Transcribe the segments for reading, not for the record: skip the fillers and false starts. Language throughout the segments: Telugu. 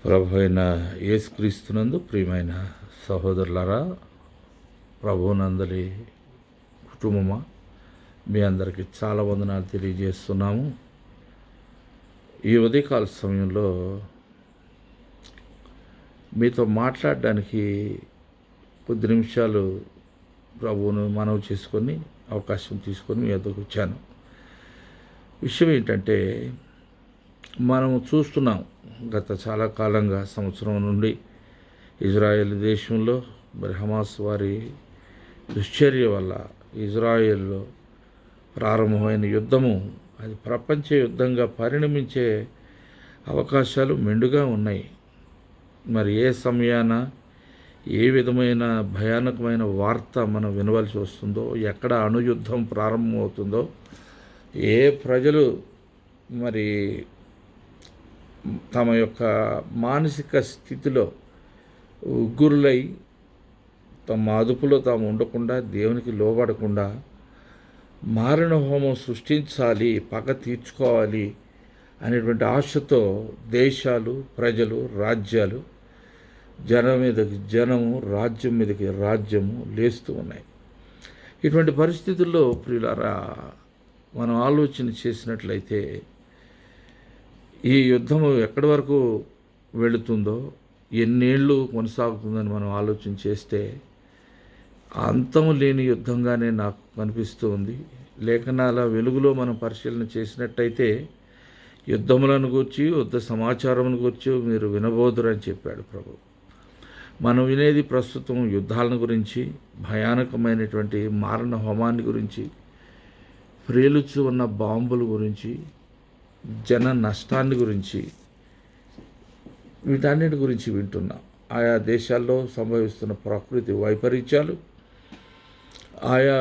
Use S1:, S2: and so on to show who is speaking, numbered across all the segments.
S1: ప్రభు అయిన యేసుక్రీస్తునందు ప్రియమైన సహోదరులారా, ప్రభువునందలి కుటుంబమా, మీ అందరికీ చాలా వందనాలు తెలియజేస్తున్నాము. ఈ ఉదయకాల సమయంలో మీతో మాట్లాడడానికి కొద్ది నిమిషాలు ప్రభువును మనవి చేసుకొని అవకాశం తీసుకొని మీ వద్దకు వచ్చాను. విషయం ఏంటంటే, మనం చూస్తున్నాం గత చాలా కాలంగా, సంవత్సరం నుండి ఇజ్రాయెల్ దేశంలో మరి హమాస్ వారి దుశ్చర్య వల్ల ఇజ్రాయెల్లో ప్రారంభమైన యుద్ధము అది ప్రపంచ యుద్ధంగా పరిణమించే అవకాశాలు మెండుగా ఉన్నాయి. మరి ఏ సమయాన ఏ విధమైన భయానకమైన వార్త మనం వినవలసి వస్తుందో, ఎక్కడ అణుయుద్ధం ప్రారంభమవుతుందో, ఏ ప్రజలు మరి తమ యొక్క మానసిక స్థితిలో ఉగ్గురులై తమ అదుపులో తాము ఉండకుండా, దేవునికి లోబడకుండా మారణ హోమం సృష్టించాలి, పగ తీర్చుకోవాలి అనేటువంటి ఆశతో దేశాలు, ప్రజలు, రాజ్యాలు జనం మీదకి జనము, రాజ్యం మీదకి రాజ్యము లేస్తూ ఉన్నాయి. ఇటువంటి పరిస్థితుల్లో ప్రియులారా, మనం ఆలోచన చేసినట్లయితే ఈ యుద్ధము ఎక్కడి వరకు వెళుతుందో, ఎన్నేళ్ళు కొనసాగుతుందని మనం ఆలోచన చేస్తే అంతము లేని యుద్ధంగానే నాకు కనిపిస్తూ ఉంది. లేఖనాల వెలుగులో మనం పరిశీలన చేసినట్టయితే యుద్ధములను గూర్చి, యుద్ధ సమాచారమును గూర్చి మీరు వినబోదురని చెప్పాడు ప్రభు. మనం వినేది ప్రస్తుతం యుద్ధాలను గురించి, భయానకమైనటువంటి మారణ హోమాన్ని గురించి, ప్రేలుచు ఉన్న బాంబుల గురించి, జన నష్టాన్ని గురించి, వీటన్నిటి గురించి వింటున్నాం. ఆయా దేశాల్లో సంభవిస్తున్న ప్రకృతి వైపరీత్యాలు, ఆయా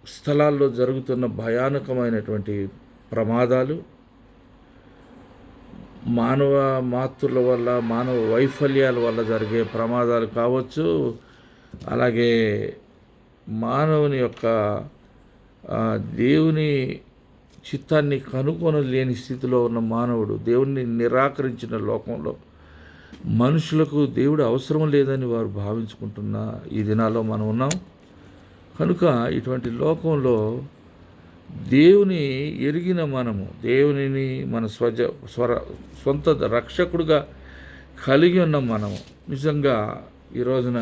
S1: స్థలాల్లో జరుగుతున్న భయానకమైనటువంటి ప్రమాదాలు, మానవ మాతృల వల్ల, మానవ వైఫల్యాల వల్ల జరిగే ప్రమాదాలు కావచ్చు. అలాగే మానవుని యొక్క దేవుని చిత్తాన్ని కనుగొనలేని స్థితిలో ఉన్న మానవుడు, దేవుణ్ణి నిరాకరించిన లోకంలో మనుషులకు దేవుడు అవసరం లేదని వారు భావించుకుంటున్న ఈ దినాల్లో మనం ఉన్నాం. కనుక ఇటువంటి లోకంలో దేవుని ఎరిగిన మనము, దేవునిని మన సొంత రక్షకుడుగా కలిగి ఉన్న మనము నిజంగా ఈ రోజున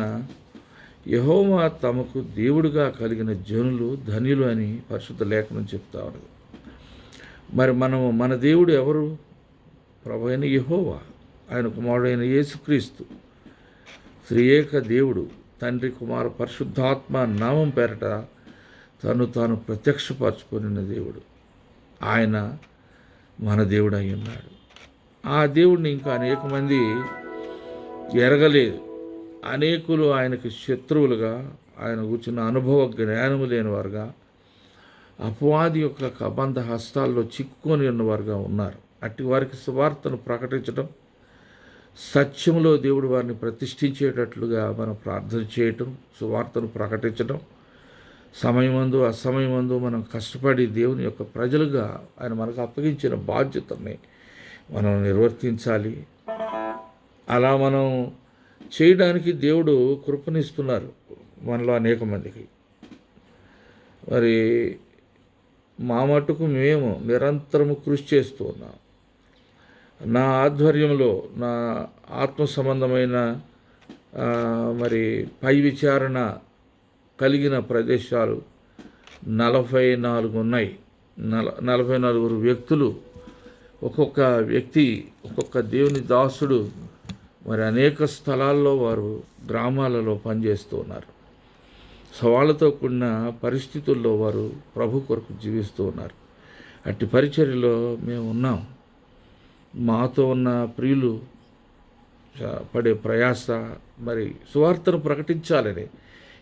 S1: యెహోవా తమకు దేవుడుగా కలిగిన జనులు ధన్యులు అని పరిశుద్ధ లేఖనం చెప్తా ఉన్నది. మరి మన దేవుడు ఎవరు? ప్రభు అయిన యెహోవా, ఆయన కుమారుడైన యేసుక్రీస్తు, త్రియేక దేవుడు, తండ్రి, కుమార, పరిశుద్ధాత్మ నామం పేరట తాను ప్రత్యక్షపరచుకున్న దేవుడు. ఆయన మన దేవుడు అయి ఉన్నాడు. ఆ దేవుడిని ఇంకా అనేక మంది ఎరగలేదు. అనేకులు ఆయనకు శత్రువులుగా, ఆయన కూర్చున్న అనుభవ జ్ఞానము లేని వారుగా, అపవాది యొక్క కబంధ హస్తాల్లో చిక్కుకొని ఉన్నవారుగా ఉన్నారు. అట్టి వారికి సువార్తను ప్రకటించడం, సత్యములో దేవుడు వారిని ప్రతిష్ఠించేటట్లుగా మనం ప్రార్థన చేయటం, సువార్తను ప్రకటించడం, సమయమందు అసమయమందు మనం కష్టపడి దేవుని యొక్క ప్రజలుగా ఆయన మనకు అప్పగించిన బాధ్యతని మనం నిర్వర్తించాలి. అలా మనం చేయడానికి దేవుడు కృపనిస్తున్నారు మనలో అనేక మందికి. మరి మా మటుకు మేము నిరంతరము కృషి చేస్తూ ఉన్నాం. నా ఆధ్వర్యంలో, నా ఆత్మ సంబంధమైన మరి పై విచారణ కలిగిన ప్రదేశాలు 44 ఉన్నాయి. 44 వ్యక్తులు, ఒక్కొక్క వ్యక్తి, ఒక్కొక్క దేవుని దాసుడు మరి అనేక స్థలాల్లో వారు గ్రామాలలో పనిచేస్తూ ఉన్నారు. సవాళ్ళతో కూడిన పరిస్థితుల్లో వారు ప్రభు కొరకు జీవిస్తూ ఉన్నారు. అట్టి పరిచర్యలో మేము ఉన్నాం. మాతో ఉన్న ప్రియులు పడే ప్రయాస, మరి సువార్తను ప్రకటించాలని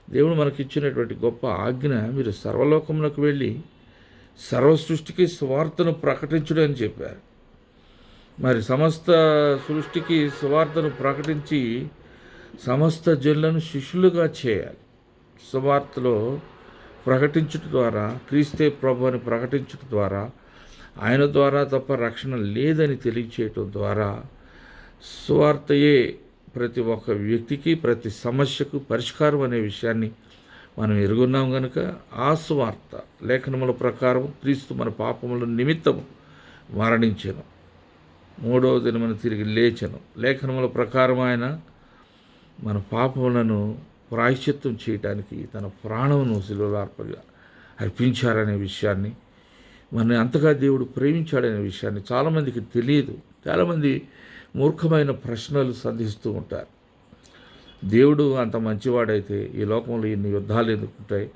S1: దేవుడు మనకిచ్చినటువంటి గొప్ప ఆజ్ఞ, మీరు సర్వలోకములకు వెళ్ళి సర్వ సృష్టికి సువార్తను ప్రకటించుడు అని చెప్పారు. మరి సమస్త సృష్టికి సువార్తను ప్రకటించి సమస్త జనులను శిష్యులుగా చేయాలి. సువార్తలో ప్రకటించుట ద్వారా, క్రీస్తే ప్రభు అని ప్రకటించుట ద్వారా, ఆయన ద్వారా తప్ప రక్షణ లేదని తెలియచేయటం ద్వారా సువార్తయే ప్రతి ఒక్క వ్యక్తికి, ప్రతి సమస్యకు పరిష్కారం అనే విషయాన్ని మనం ఎరుగున్నాం గనుక ఆ సువార్త లేఖనముల ప్రకారం క్రీస్తు మన పాపముల నిమిత్తము మరణించెను, మూడవ దినమున తిరిగి లేచెను. లేఖనముల ప్రకారం ఆయన మన పాపములను ప్రాయశ్చిత్తం చేయటానికి తన ప్రాణమును శిలువలో అర్పించారనే విషయాన్ని, మనని అంతగా దేవుడు ప్రేమించాడనే విషయాన్ని చాలామందికి తెలియదు. చాలామంది మూర్ఖమైన ప్రశ్నలు సంధిస్తూ ఉంటారు. దేవుడు అంత మంచివాడైతే ఈ లోకంలో ఇన్ని యుద్ధాలు ఎందుకు ఉంటాయి,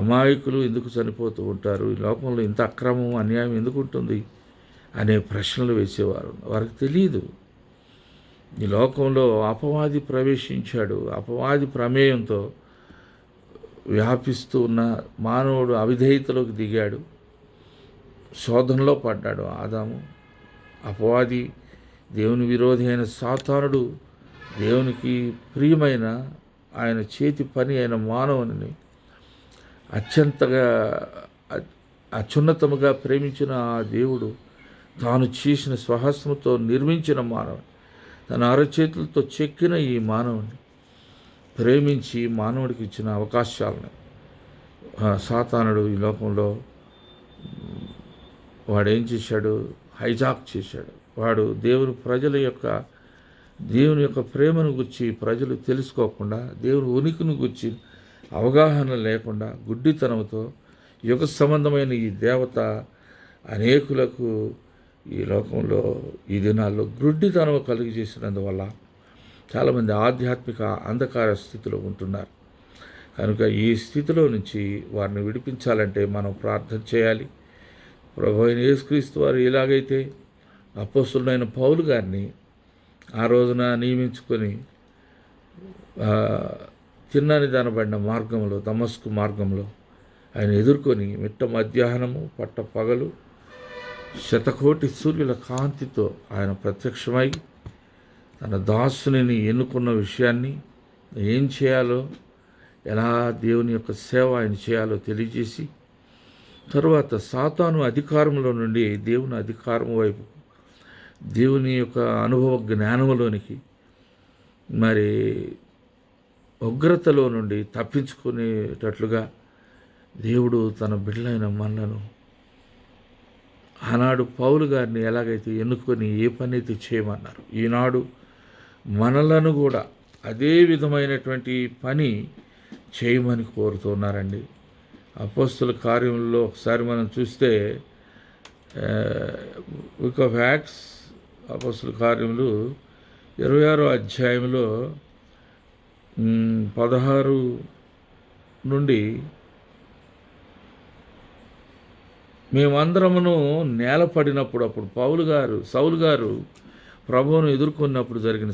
S1: అమాయకులు ఎందుకు చనిపోతూ ఉంటారు, ఈ లోకంలో ఇంత అక్రమం అన్యాయం ఎందుకు ఉంటుంది అనే ప్రశ్నలు వేసేవారు. వారికి తెలియదు ఈ లోకంలో అపవాది ప్రవేశించాడు. అపవాది ప్రమేయంతో వ్యాపిస్తూ ఉన్న మానవుడు అవిధేయతలోకి దిగాడు, శోధనలో పడ్డాడు. ఆదాము అపవాది, దేవుని విరోధి అయిన సాతానుడు, దేవునికి ప్రియమైన ఆయన చేతి పని అయిన మానవుని అత్యంతగా అత్యున్నతముగా ప్రేమించిన ఆ దేవుడు తాను చేసిన స్వహస్తముతో నిర్మించిన మానవుని, తన అరచేతులతో చెక్కిన ఈ మానవుని ప్రేమించి మానవుడికి ఇచ్చిన అవకాశాలను సాతానుడు ఈ లోకంలో వాడేం చేశాడు, హైజాక్ చేశాడు. వాడు దేవుని యొక్క ప్రేమను గురించి ప్రజలు తెలుసుకోకుండా, దేవుని ఉనికిని గురించి అవగాహన లేకుండా గుడ్డితనంతో యుగ సంబంధమైన ఈ దేవత అనేకులకు ఈ లోకంలో ఈ దినాల్లో గుడ్డితనం కలిగి చేసినందువల్ల చాలామంది ఆధ్యాత్మిక అంధకార స్థితిలో ఉంటున్నారు. కనుక ఈ స్థితిలో నుంచి వారిని విడిపించాలంటే మనం ప్రార్థన చేయాలి. ప్రభువైన అయిన యేసుక్రీస్తు వారు ఎలాగైతే అపోస్తులైన పౌలు గారిని ఆ రోజున నియమించుకొని తిన్నని దానబడిన మార్గంలో, దమస్కు మార్గంలో ఆయన ఎదుర్కొని మిట్ట మధ్యాహ్నము పట్ట పగలు శతకోటి సూర్యుల కాంతితో ఆయన ప్రత్యక్షమై తన దాసుని ఎన్నుకున్న విషయాన్ని, ఏం చేయాలో, ఎలా దేవుని యొక్క సేవ ఆయన చేయాలో తెలియజేసి, తరువాత సాతాను అధికారంలో నుండి దేవుని అధికారం వైపు, దేవుని యొక్క అనుభవ జ్ఞానంలోనికి, మరి ఉగ్రతలో నుండి తప్పించుకునేటట్లుగా దేవుడు తన బిడ్డలైన మనలను ఆనాడు పౌలు గారిని ఎలాగైతే ఎన్నుకొని ఏ పని అయితే చేయమన్నారు, ఈనాడు మనలను కూడా అదే విధమైనటువంటి పని చేయమని కోరుతున్నారండి. అపోస్తుల కార్యంలో ఒకసారి మనం చూస్తే బుక్ ఆఫ్ యాక్ట్స్ అపోస్తుల కార్యములు 26వ అధ్యాయంలో 16 నుండి మేమందరమును నేలపడినప్పుడు, అప్పుడు సౌలు గారు ప్రభువును ఎదుర్కొన్నప్పుడు జరిగిన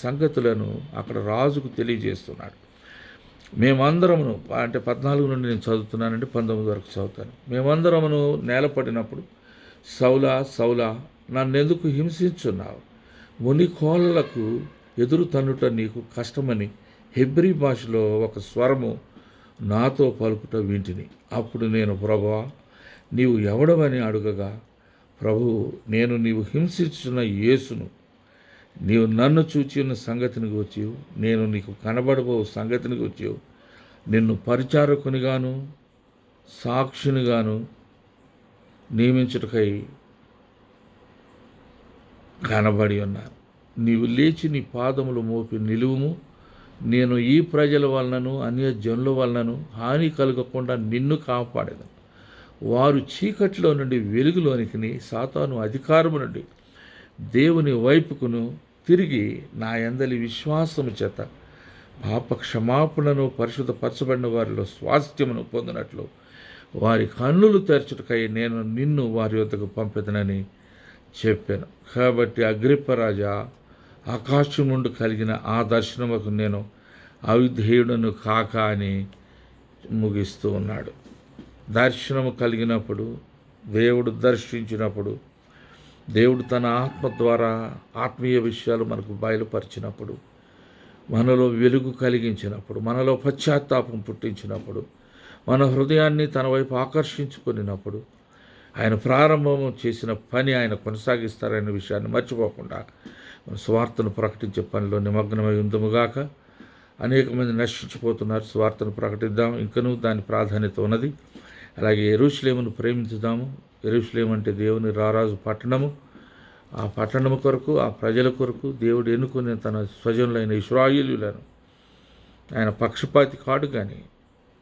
S1: సంగతులను అక్కడ రాజుకు తెలియజేస్తున్నాడు. మేమందరమును, అంటే 14 నుండి నేను చదువుతున్నానండి, 19 వరకు చదువుతాను. మేమందరమును నేలపడినప్పుడు సౌలా నన్నెందుకు హింసించున్నావు, ముని కోళ్ళకు ఎదురు తన్నుట నీకు కష్టమని హెబ్రీ భాషలో ఒక స్వరము నాతో పలుకుట వింటిని. అప్పుడు నేను, ప్రభువా నీవు ఎవడవని అడుగగా, ప్రభు నేను నీవు హింసించున్న యేసును, నీవు నన్ను చూచి ఉన్న సంగతిని వచ్చావు, నేను నీకు కనబడబో సంగతిని వచ్చావు, నిన్ను పరిచారకునిగాను సాక్షినిగాను నియమించుటకై కనబడి ఉన్నారు. నీవు లేచి నీ పాదములు మోపి నిలువుము, నేను ఈ ప్రజల వలనను అన్యజనుల వలనను హాని కలగకుండా నిన్ను కాపాడేదను. వారు చీకట్లో నుండి వెలుగులోనికి, సాతాను అధికారము నుండి దేవుని వైపుకును తిరిగి నా యందలి విశ్వాసము చేత పాప క్షమాపణను పరిశుద్ధపరచబడిన వారిలో స్వాస్థ్యమును పొందినట్లు వారి కన్నులు తెరచుటకై నేను నిన్ను వారి వద్దకు పంపెదనని చెప్పాను. కాబట్టి అగ్రిప్పరాజా, ఆకాశం నుండి కలిగిన ఆ దర్శనముకు నేను అవిధేయుడను కాక అని ముగిస్తూ ఉన్నాడు. దర్శనము కలిగినప్పుడు, దేవుడు దర్శించినప్పుడు, దేవుడు తన ఆత్మ ద్వారా ఆత్మీయ విషయాలు మనకు బయలుపరిచినప్పుడు, మనలో వెలుగు కలిగించినప్పుడు, మనలో పశ్చాత్తాపం పుట్టించినప్పుడు, మన హృదయాన్ని తన వైపు ఆకర్షించుకున్నప్పుడు, ఆయన ప్రారంభం చేసిన పని ఆయన కొనసాగిస్తారనే విషయాన్ని మర్చిపోకుండా స్వార్థను ప్రకటించే పనిలో నిమగ్నమై ఉందముగాక. అనేక మంది నశించిపోతున్నారు. స్వార్థను ప్రకటిద్దాం, ఇంకనూ దాని ప్రాధాన్యత ఉన్నది. అలాగే యెరూషలేమును ప్రేమించుదాము. యెరూషలేము అంటే దేవుని రారాజు పట్టణము. ఆ పట్టణము కొరకు, ఆ ప్రజల కొరకు దేవుడు ఎన్నుకునే తన స్వజనులైన ఇశ్రాయేలీయులను ఆయన పక్షపాతి కాడు, కానీ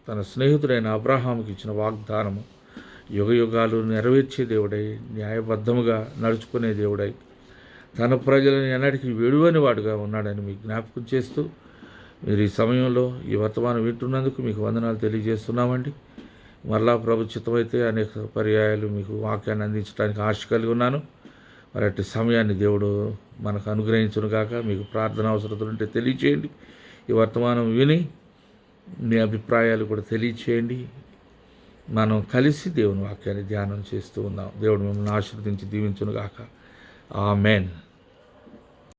S1: తన స్నేహితుడైన అబ్రహాముకి ఇచ్చిన వాగ్దానము యుగయుగాలు నెరవేర్చే దేవుడై, న్యాయబద్ధముగా నడుచుకునే దేవుడై, తన ప్రజలను ఎన్నటికీ విడువని వాడుగా ఉన్నాడని మీకు జ్ఞాపకం చేస్తూ, మీరు ఈ సమయంలో ఈ వర్తమానం వింటున్నందుకు మీకు వందనాలు తెలియజేస్తున్నామండి. మరలా ప్రభు చిత్తమైతే అనేక పర్యాయాలు మీకు వాక్యాన్ని అందించడానికి ఆశ కలిగి ఉన్నాను. మరి అట్టి సమయాన్ని దేవుడు మనకు అనుగ్రహించును గాక. మీకు ప్రార్థన అవసరతలు ఉంటే తెలియచేయండి. ఈ వర్తమానం విని మీ అభిప్రాయాలు కూడా తెలియచేయండి. మనం కలిసి దేవుని వాక్యాన్ని ధ్యానం చేస్తూ ఉందాం. దేవుడు మిమ్మల్ని ఆశీర్వదించి దీవించును గాక. ఆమేన్.